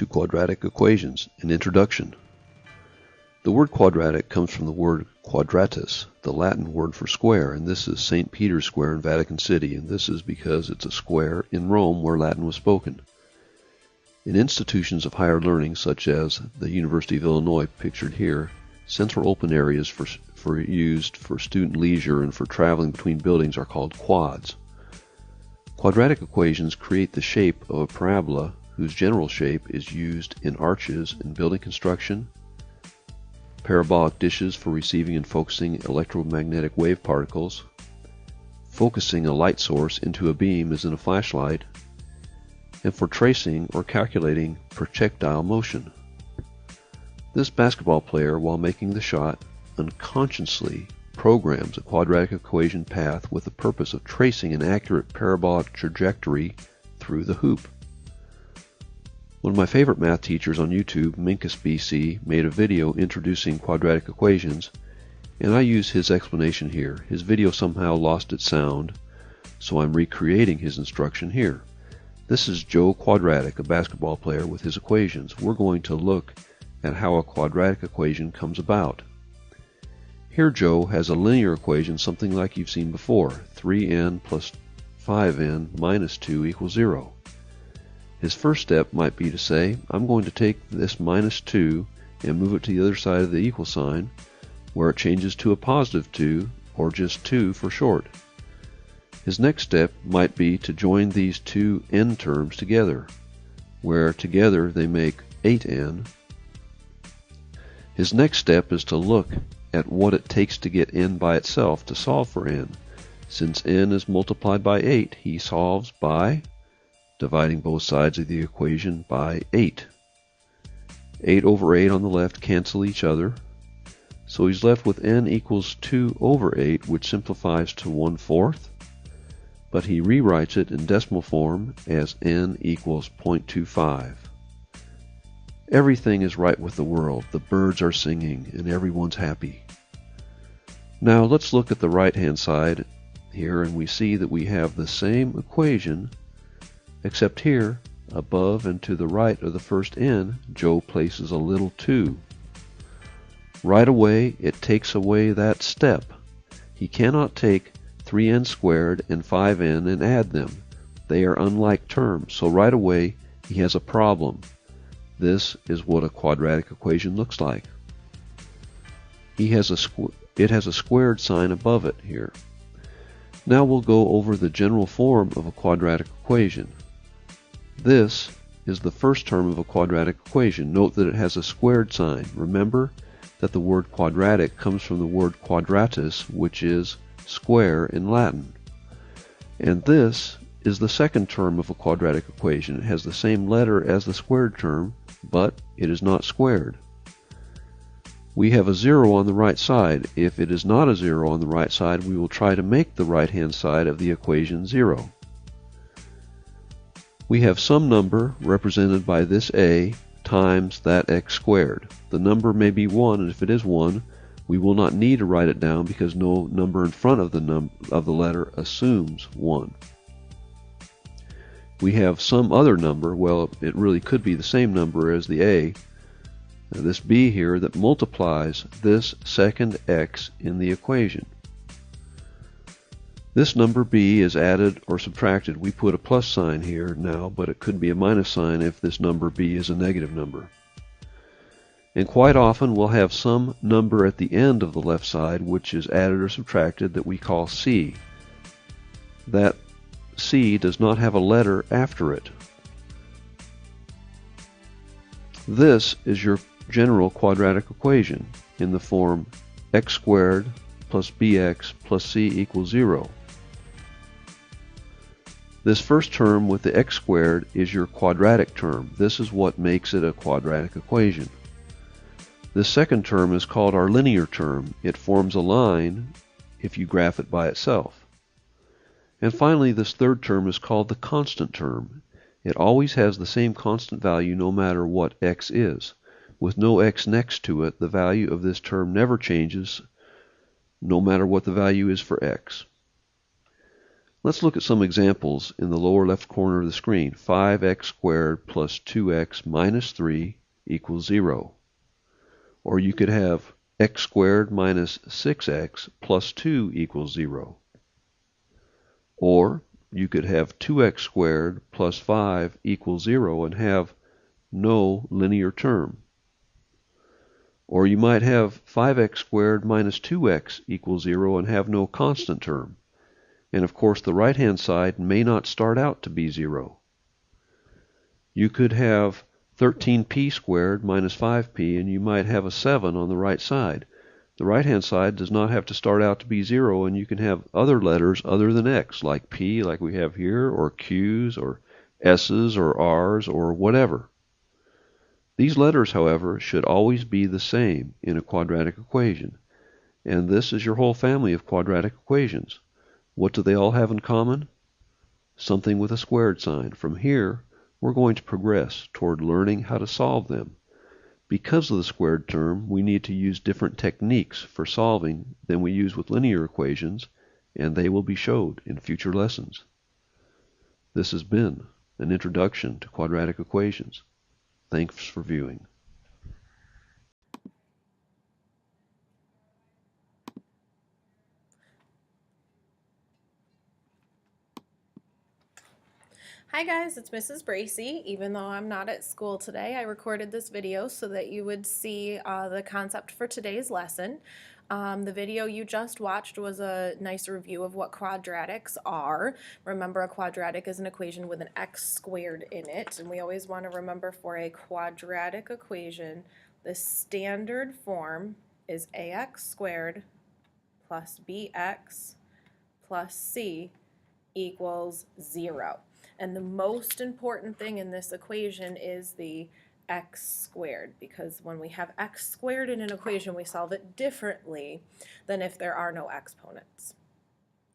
to quadratic equations, an introduction. The word quadratic comes from the word quadratus, the Latin word for square, and this is St. Peter's Square in Vatican City, and this is because it's a square in Rome where Latin was spoken. In institutions of higher learning, such as the University of Illinois pictured here, central open areas used for student leisure and for traveling between buildings are called quads. Quadratic equations create the shape of a parabola whose general shape is used in arches in building construction, parabolic dishes for receiving and focusing electromagnetic wave particles, focusing a light source into a beam as in a flashlight, and for tracing or calculating projectile motion. This basketball player, while making the shot, unconsciously programs a quadratic equation path with the purpose of tracing an accurate parabolic trajectory through the hoop. One of my favorite math teachers on YouTube, Minkus BC, made a video introducing quadratic equations, and I use his explanation here. His video somehow lost its sound, so I'm recreating his instruction here. This is Joe Quadratic, a basketball player, with his equations. We're going to look at how a quadratic equation comes about. Here Joe has a linear equation, something like you've seen before, 3n plus 5n minus 2 equals 0. His first step might be to say, I'm going to take this minus 2 and move it to the other side of the equal sign, where it changes to a positive 2, or just 2 for short. His next step might be to join these two n terms together, where together they make 8n. His next step is to look at what it takes to get n by itself to solve for n. Since n is multiplied by 8, he solves by dividing both sides of the equation by 8. 8 over 8 on the left cancel each other, so he's left with n equals 2 over 8, which simplifies to 1/4, but he rewrites it in decimal form as n equals 0.25. Everything is right with the world. The birds are singing and everyone's happy. Now let's look at the right hand side here, and we see that we have the same equation, except here, above and to the right of the first n, Joe places a little 2. Right away, it takes away that step. He cannot take 3n squared and 5n and add them. They are unlike terms, so right away he has a problem. This is what a quadratic equation looks like. It has a squared sign above it here. Now we'll go over the general form of a quadratic equation. This is the first term of a quadratic equation. Note that it has a squared sign. Remember that the word quadratic comes from the word quadratus, which is square in Latin. And this is the second term of a quadratic equation. It has the same letter as the squared term, but it is not squared. We have a 0 on the right side. If it is not a 0 on the right side, we will try to make the right-hand side of the equation 0. We have some number represented by this a times that x squared. The number may be 1, and if it is 1, we will not need to write it down because no number in front of the letter assumes 1. We have some other number, well, it really could be the same number as the a, this b here, that multiplies this second x in the equation. This number b is added or subtracted. We put a plus sign here now, but it could be a minus sign if this number b is a negative number. And quite often we'll have some number at the end of the left side which is added or subtracted that we call c. That c does not have a letter after it. This is your general quadratic equation in the form x squared plus bx plus c equals 0. This first term with the x squared is your quadratic term. This is what makes it a quadratic equation. This second term is called our linear term. It forms a line if you graph it by itself. And finally, this third term is called the constant term. It always has the same constant value no matter what x is. With no x next to it, the value of this term never changes no matter what the value is for x. Let's look at some examples in the lower left corner of the screen. 5x squared plus 2x minus 3 equals 0. Or you could have x squared minus 6x plus 2 equals 0. Or you could have 2x squared plus 5 equals 0 and have no linear term. Or you might have 5x squared minus 2x equals 0 and have no constant term. And of course the right-hand side may not start out to be 0. You could have 13p squared minus 5p and you might have a 7 on the right side. The right-hand side does not have to start out to be 0, and you can have other letters other than x, like p, like we have here, or q's, or s's, or r's, or whatever. These letters, however, should always be the same in a quadratic equation, and this is your whole family of quadratic equations. What do they all have in common? Something with a squared sign. From here, we're going to progress toward learning how to solve them. Because of the squared term, we need to use different techniques for solving than we use with linear equations, and they will be showed in future lessons. This has been an introduction to quadratic equations. Thanks for viewing. Hi guys, it's Mrs. Bracy. Even though I'm not at school today, I recorded this video so that you would see the concept for today's lesson. The video you just watched was a nice review of what quadratics are. Remember, a quadratic is an equation with an x squared in it, and we always want to remember for a quadratic equation, the standard form is ax squared plus bx plus c equals 0. And the most important thing in this equation is the x squared, because when we have x squared in an equation, we solve it differently than if there are no exponents.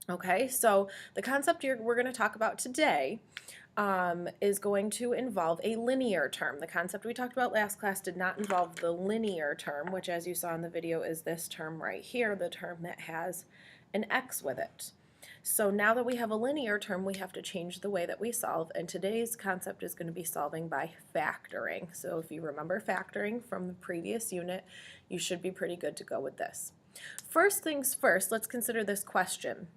Okay, so the concept we're going to talk about today is going to involve a linear term. The concept we talked about last class did not involve the linear term, which, as you saw in the video, is this term right here, the term that has an x with it. So now that we have a linear term, we have to change the way that we solve, and today's concept is going to be solving by factoring. So if you remember factoring from the previous unit, you should be pretty good to go with this. First things first, let's consider this question.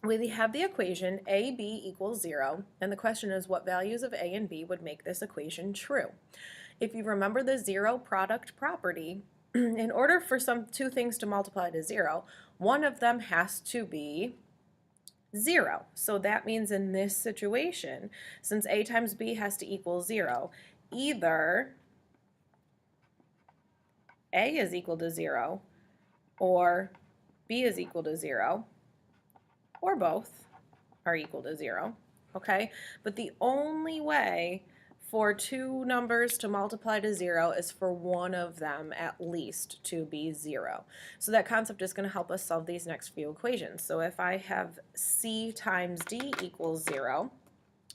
We have the equation ab equals 0, and the question is what values of a and b would make this equation true. If you remember the zero product property, in order for two things to multiply to 0, one of them has to be 0. So that means in this situation, since a times b has to equal 0, either a is equal to 0 or b is equal to 0, or both are equal to 0, okay? But the only way for two numbers to multiply to 0 is for one of them at least to be 0. So that concept is going to help us solve these next few equations. So if I have c times d equals 0,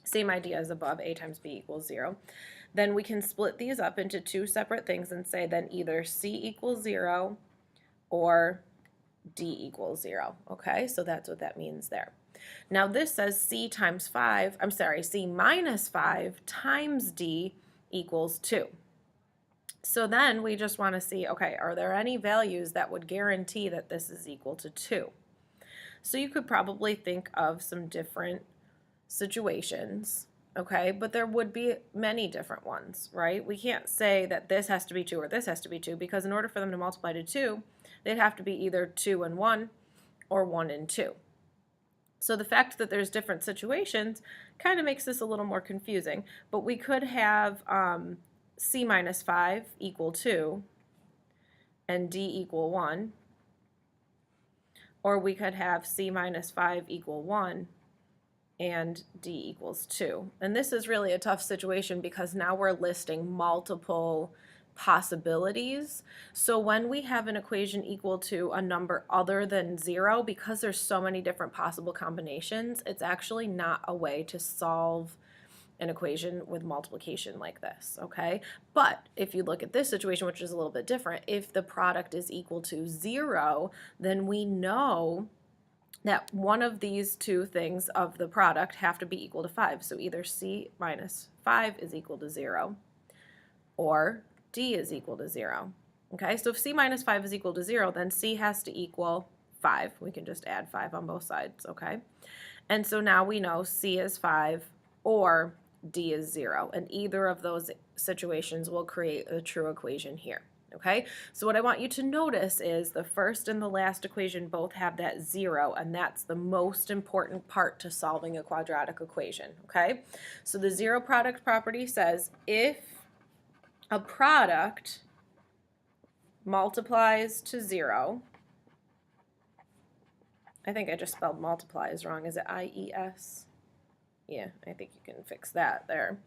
same idea as above, a times b equals 0, then we can split these up into two separate things and say then either c equals 0 or d equals 0, okay? So that's what that means there. Now this says c minus 5 times d equals 2. So then we just want to see, okay, are there any values that would guarantee that this is equal to 2? So you could probably think of some different situations, okay, but there would be many different ones, right? We can't say that this has to be 2 or this has to be 2, because in order for them to multiply to 2, they'd have to be either 2 and 1 or 1 and 2. So the fact that there's different situations kind of makes this a little more confusing, but we could have c minus 5 equal 2 and d equal 1, or we could have c minus 5 equal 1 and d equals 2. And this is really a tough situation because now we're listing multiple possibilities. So when we have an equation equal to a number other than 0, because there's so many different possible combinations, it's actually not a way to solve an equation with multiplication like this, okay? But if you look at this situation, which is a little bit different, if the product is equal to 0, then we know that one of these two things of the product have to be equal to 5. So either C minus 5 is equal to 0 or D is equal to 0. Okay, so if C minus 5 is equal to 0, then C has to equal 5. We can just add 5 on both sides, okay? And so now we know C is 5 or D is 0, and either of those situations will create a true equation here. Okay, so what I want you to notice is the first and the last equation both have that 0, and that's the most important part to solving a quadratic equation. Okay, so the zero product property says if a product multiplies to 0, I think I just spelled multiplies wrong. Is it I-E-S? Yeah, I think you can fix that there.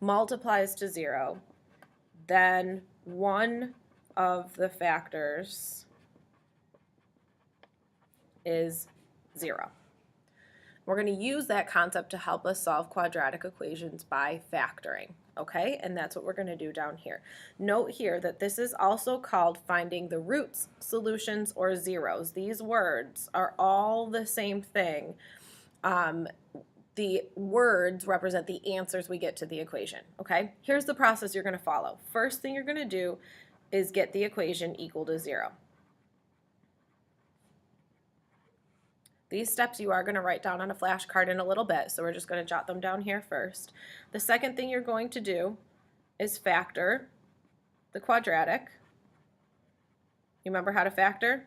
Multiplies to 0, then one of the factors is 0. We're going to use that concept to help us solve quadratic equations by factoring, okay? And that's what we're going to do down here. Note here that this is also called finding the roots, solutions, or zeros. These words are all the same thing. The words represent the answers we get to the equation, okay? Here's the process you're going to follow. First thing you're going to do is get the equation equal to 0. These steps you are going to write down on a flashcard in a little bit, so we're just going to jot them down here first. The second thing you're going to do is factor the quadratic. You remember how to factor?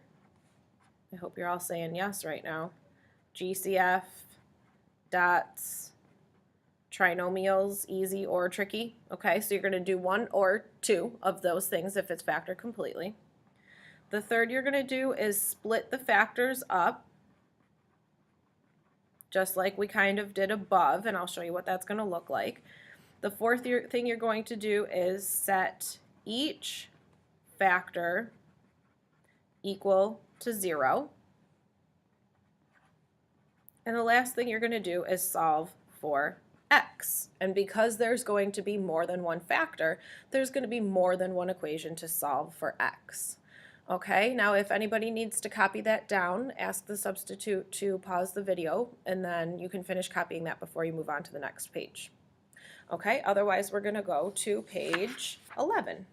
I hope you're all saying yes right now. GCF, dots, trinomials, easy or tricky. Okay, so you're going to do one or two of those things if it's factored completely. The third you're going to do is split the factors up, just like we kind of did above, and I'll show you what that's going to look like. The fourth thing you're going to do is set each factor equal to 0. And the last thing you're going to do is solve for x. And because there's going to be more than one factor, there's going to be more than one equation to solve for x. Okay, now if anybody needs to copy that down, ask the substitute to pause the video, and then you can finish copying that before you move on to the next page. Okay, otherwise we're going to go to page 11.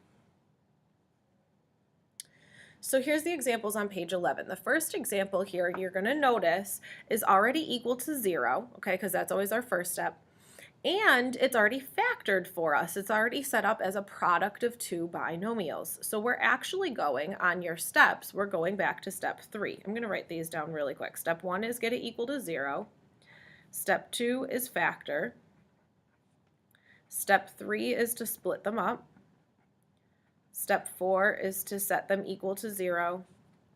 So here's the examples on page 11. The first example here you're going to notice is already equal to 0, okay, because that's always our first step. And it's already factored for us. It's already set up as a product of two binomials. So we're actually going on your steps. We're going back to step 3. I'm going to write these down really quick. Step 1 is get it equal to 0. Step 2 is factor. Step 3 is to split them up. Step 4 is to set them equal to 0.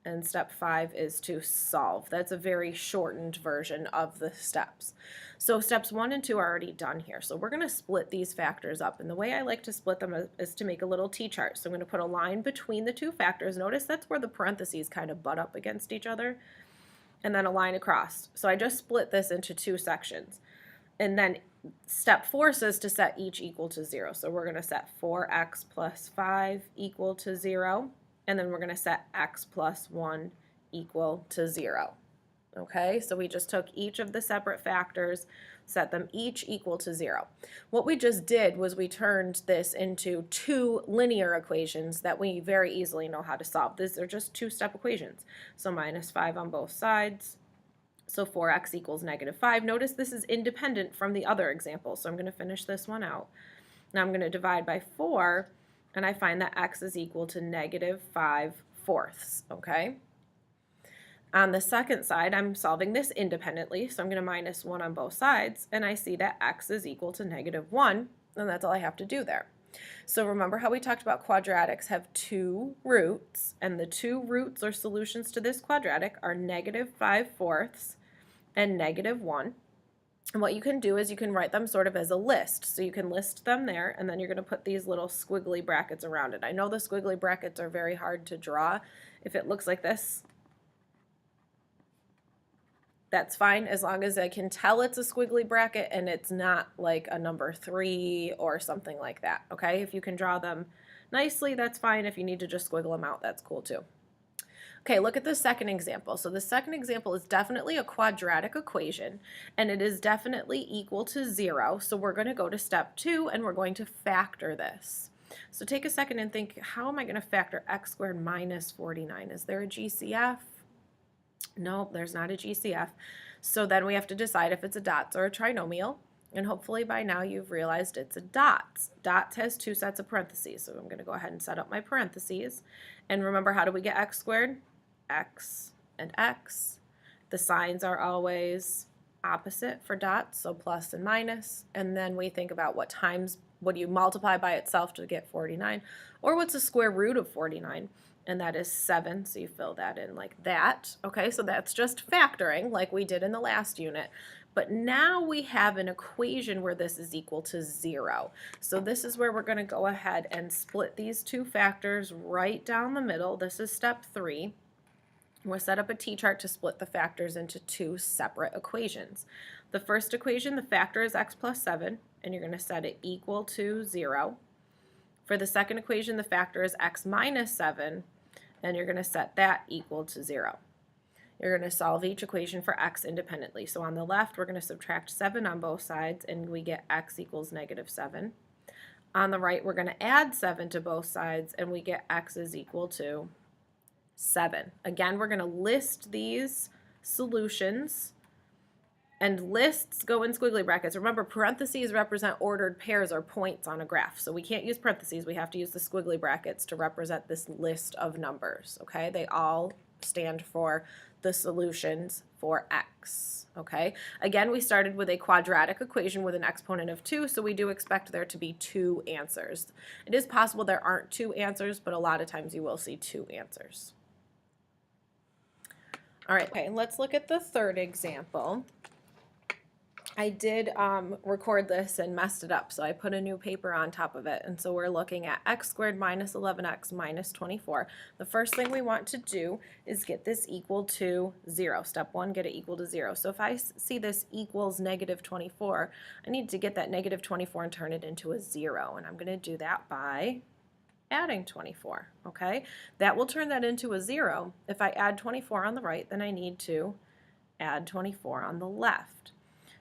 And step 5 is to solve. That's a very shortened version of the steps. So steps 1 and 2 are already done here. So we're going to split these factors up. And the way I like to split them is to make a little t-chart. So I'm going to put a line between the two factors. Notice that's where the parentheses kind of butt up against each other. And then a line across. So I just split this into two sections. And then step 4 says to set each equal to 0. So we're going to set 4x plus 5 equal to 0. And then we're going to set x plus 1 equal to 0. Okay, so we just took each of the separate factors, set them each equal to 0. What we just did was we turned this into two linear equations that we very easily know how to solve. These are just two-step equations. So minus 5 on both sides. So 4x equals negative 5. Notice this is independent from the other example, so I'm going to finish this one out. Now I'm going to divide by 4. And I find that x is equal to negative 5/4, okay? On the second side, I'm solving this independently, so I'm going to minus 1 on both sides, and I see that x is equal to negative 1, and that's all I have to do there. So remember how we talked about quadratics have two roots, and the two roots or solutions to this quadratic are negative 5/4 and negative 1. And what you can do is you can write them sort of as a list. So you can list them there, and then you're going to put these little squiggly brackets around it. I know the squiggly brackets are very hard to draw. If it looks like this, that's fine, as long as I can tell it's a squiggly bracket and it's not like a number 3 or something like that, okay? If you can draw them nicely, that's fine. If you need to just squiggle them out, that's cool too. Okay, look at the second example. So the second example is definitely a quadratic equation, and it is definitely equal to 0. So we're going to go to step 2, and we're going to factor this. So take a second and think, how am I going to factor x squared minus 49? Is there a GCF? No, there's not a GCF. So then we have to decide if it's a dots or a trinomial. And hopefully by now you've realized it's a dots. Dots has two sets of parentheses. So I'm going to go ahead and set up my parentheses. And remember, how do we get x squared? X and x. The signs are always opposite for dots, so plus and minus. And then we think about what do you multiply by itself to get 49, or what's the square root of 49? And that is 7, so you fill that in like that. Okay, so that's just factoring like we did in the last unit. But now we have an equation where this is equal to 0. So this is where we're going to go ahead and split these two factors right down the middle. This is step 3. We'll set up a t-chart to split the factors into two separate equations. The first equation, the factor is x plus 7, and you're going to set it equal to 0. For the second equation, the factor is x minus 7, and you're going to set that equal to 0. You're going to solve each equation for x independently. So on the left, we're going to subtract 7 on both sides, and we get x equals negative 7. On the right, we're going to add 7 to both sides, and we get x is equal to 7. Again, we're going to list these solutions, and lists go in squiggly brackets. Remember, parentheses represent ordered pairs or points on a graph, so we can't use parentheses. We have to use the squiggly brackets to represent this list of numbers, okay? They all stand for the solutions for x, okay? Again, we started with a quadratic equation with an exponent of 2, so we do expect there to be 2 answers. It is possible there aren't 2 answers, but a lot of times you will see 2 answers. All right, okay, let's look at the third example. I did record this and messed it up, so I put a new paper on top of it. And so we're looking at x squared minus 11x minus 24. The first thing we want to do is get this equal to 0. Step 1, get it equal to 0. So if I see this equals negative 24, I need to get that negative 24 and turn it into a 0. And I'm going to do that by adding 24, okay? That will turn that into a 0. If I add 24 on the right, then I need to add 24 on the left.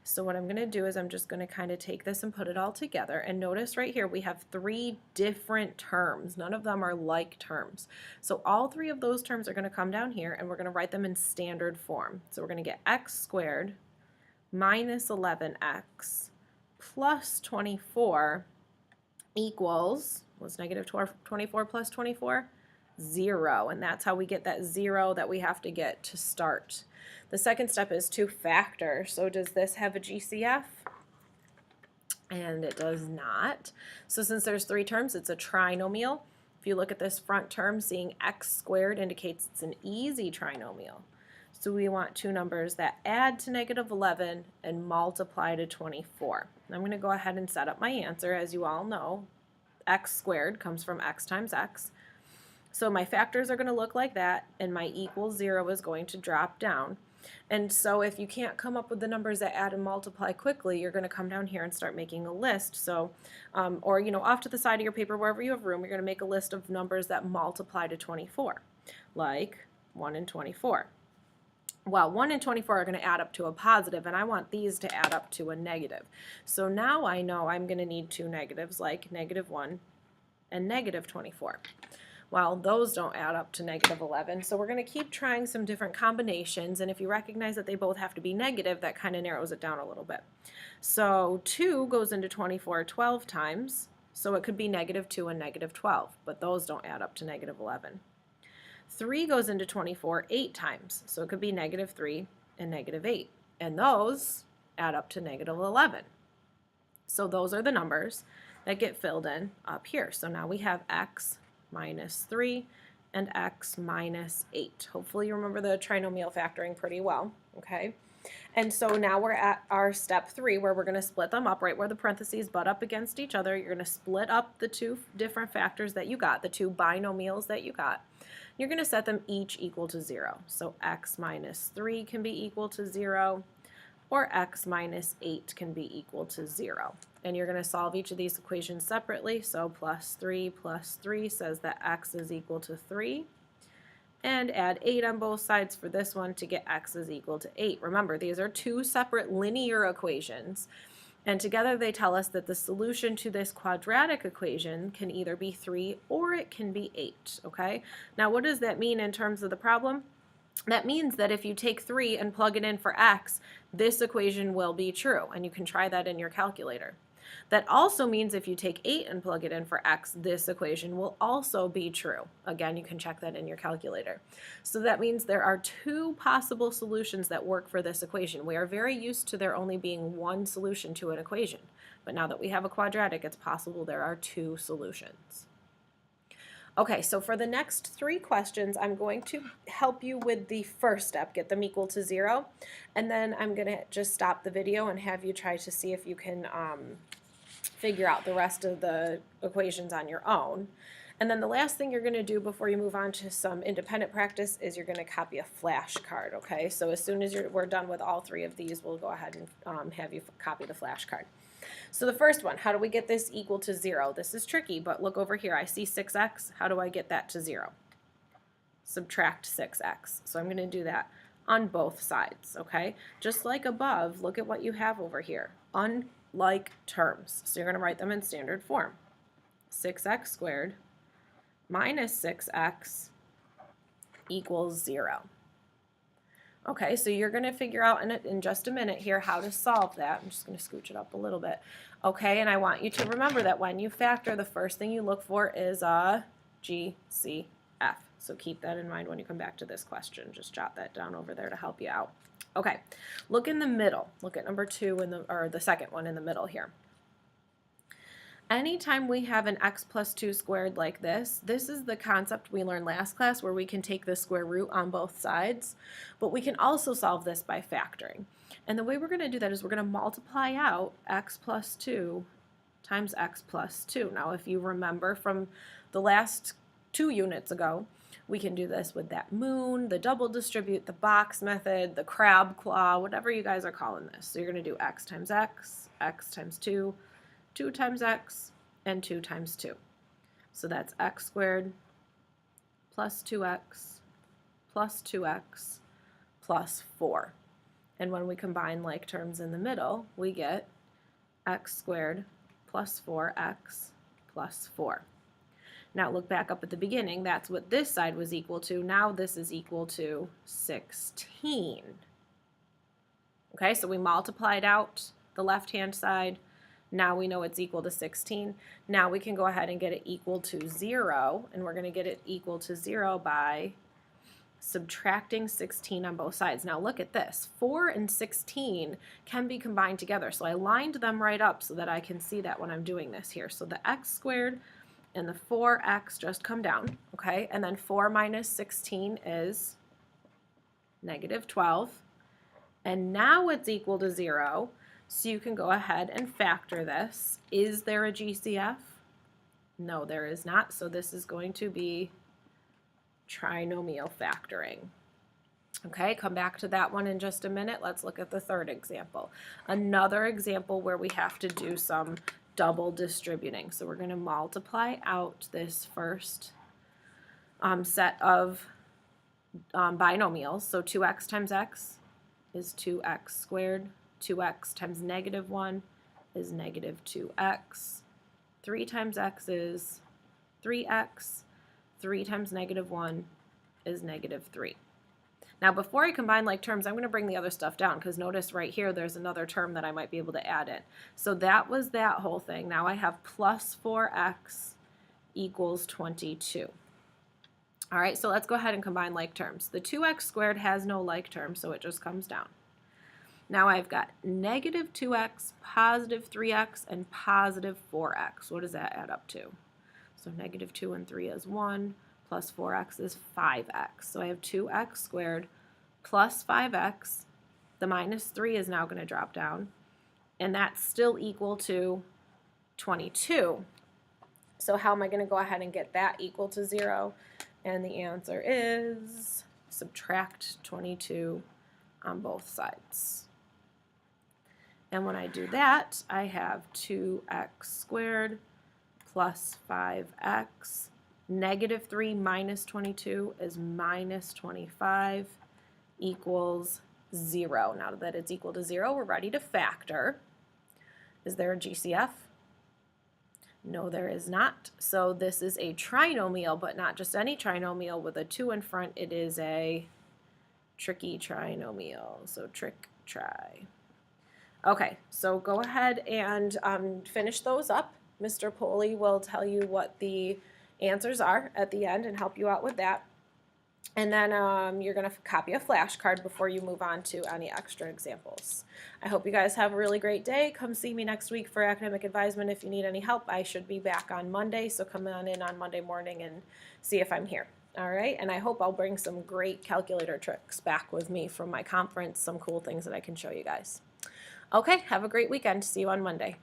So what I'm going to do is I'm just going to kind of take this and put it all together. And notice right here we have 3 different terms. None of them are like terms. So all 3 of those terms are going to come down here, and we're going to write them in standard form. So we're going to get x squared minus 11x plus 24 equals, what's negative 24 plus 24? 0. And that's how we get that 0 that we have to get to start. The second step is to factor. So does this have a GCF? And it does not. So since there's 3 terms, it's a trinomial. If you look at this front term, seeing x squared indicates it's an easy trinomial. So we want 2 numbers that add to negative 11 and multiply to 24. I'm going to go ahead and set up my answer. As you all know, x squared comes from x times x. So my factors are going to look like that, and my equals 0 is going to drop down. And so if you can't come up with the numbers that add and multiply quickly, you're going to come down here and start making a list. So, or off to the side of your paper, wherever you have room, you're going to make a list of numbers that multiply to 24, like 1 and 24. Well, 1 and 24 are going to add up to a positive, and I want these to add up to a negative. So now I know I'm going to need 2 negatives, like negative 1 and negative 24. Well, those don't add up to negative 11, so we're going to keep trying some different combinations, and if you recognize that they both have to be negative, that kind of narrows it down a little bit. So 2 goes into 24 12 times, so it could be negative 2 and negative 12, but those don't add up to negative 11. 3 goes into 24 8 times, so it could be negative 3 and negative 8, and those add up to negative 11. So those are the numbers that get filled in up here. So now we have x minus 3 and x minus 8. Hopefully you remember the trinomial factoring pretty well, okay? And so now we're at our step 3 where we're going to split them up right where the parentheses butt up against each other. You're going to split up the 2 different factors that you got, the 2 binomials that you got. You're going to set them each equal to 0. So x minus 3 can be equal to 0, or x minus 8 can be equal to 0. And you're going to solve each of these equations separately. So plus 3 says that x is equal to 3, and add 8 on both sides for this one to get x is equal to 8. Remember, these are two separate linear equations, and together they tell us that the solution to this quadratic equation can either be 3 or it can be 8, okay? Now, what does that mean in terms of the problem? That means that if you take 3 and plug it in for x, this equation will be true, and you can try that in your calculator. That also means if you take 8 and plug it in for x, this equation will also be true. Again, you can check that in your calculator. So that means there are two possible solutions that work for this equation. We are very used to there only being one solution to an equation, but now that we have a quadratic, it's possible there are two solutions. Okay, so for the next 3 questions, I'm going to help you with the first step, get them equal to 0, and then I'm going to just stop the video and have you try to see if you can figure out the rest of the equations on your own. And then the last thing you're going to do before you move on to some independent practice is you're going to copy a flashcard, okay? So as soon as we're done with all 3 of these, we'll go ahead and have you copy the flashcard. So the first one, how do we get this equal to 0? This is tricky, but look over here. I see 6x. How do I get that to 0? Subtract 6x. So I'm going to do that on both sides, okay? Just like above, look at what you have over here. Unlike terms. So you're going to write them in standard form. 6x squared minus 6x equals 0. Okay, so you're going to figure out in just a minute here how to solve that. I'm just going to scooch it up a little bit. Okay, and I want you to remember that when you factor, the first thing you look for is a GCF. So keep that in mind when you come back to this question. Just jot that down over there to help you out. Okay, look in the middle. Look at number 2 or the second one in the middle here. Anytime we have an x plus 2 squared like this is the concept we learned last class where we can take the square root on both sides, but we can also solve this by factoring. And the way we're going to do that is we're going to multiply out x plus 2 times x plus 2. Now, if you remember from the last 2 units ago, we can do this with that moon, the double distribute, the box method, the crab claw, whatever you guys are calling this. So you're going to do x times x times 2, 2 times x, and 2 times 2. So that's x squared plus 2x plus 2x plus 4. And when we combine like terms in the middle, we get x squared plus 4x plus 4. Now look back up at the beginning. That's what this side was equal to. Now this is equal to 16. Okay, so we multiplied out the left-hand side. Now we know it's equal to 16. Now we can go ahead and get it equal to 0, and we're going to get it equal to 0 by subtracting 16 on both sides. Now look at this. 4 and 16 can be combined together, so I lined them right up so that I can see that when I'm doing this here. So the x squared and the 4x just come down, okay? And then 4 minus 16 is negative 12. And now it's equal to 0. So you can go ahead and factor this. Is there a GCF? No, there is not. So this is going to be trinomial factoring. Okay, come back to that one in just a minute. Let's look at the third example. Another example where we have to do some double distributing. So we're going to multiply out this first set of binomials. So 2x times x is 2x squared. 2x times negative 1 is negative 2x. 3 times x is 3x. 3 times negative 1 is negative 3. Now before I combine like terms, I'm going to bring the other stuff down because notice right here there's another term that I might be able to add in. So that was that whole thing. Now I have plus 4x equals 22. All right, so let's go ahead and combine like terms. The 2x squared has no like term, so it just comes down. Now I've got negative 2x, positive 3x, and positive 4x. What does that add up to? So negative 2 and 3 is 1, plus 4x is 5x. So I have 2x squared plus 5x. The minus 3 is now going to drop down, and that's still equal to 22. So how am I going to go ahead and get that equal to 0? And the answer is subtract 22 on both sides. And when I do that, I have 2x squared plus 5x Negative 3 minus 22 is minus 25 equals 0. Now that it's equal to 0, we're ready to factor. Is there a GCF? No, there is not. So this is a trinomial, but not just any trinomial with a 2 in front. It is a tricky trinomial. So trick, try. Okay, so go ahead and finish those up. Mr. Poley will tell you what the answers are at the end and help you out with that. And then you're going to copy a flashcard before you move on to any extra examples. I hope you guys have a really great day. Come see me next week for academic advisement if you need any help. I should be back on Monday, so come on in on Monday morning and see if I'm here. All right, and I hope I'll bring some great calculator tricks back with me from my conference, some cool things that I can show you guys. Okay, have a great weekend. See you on Monday.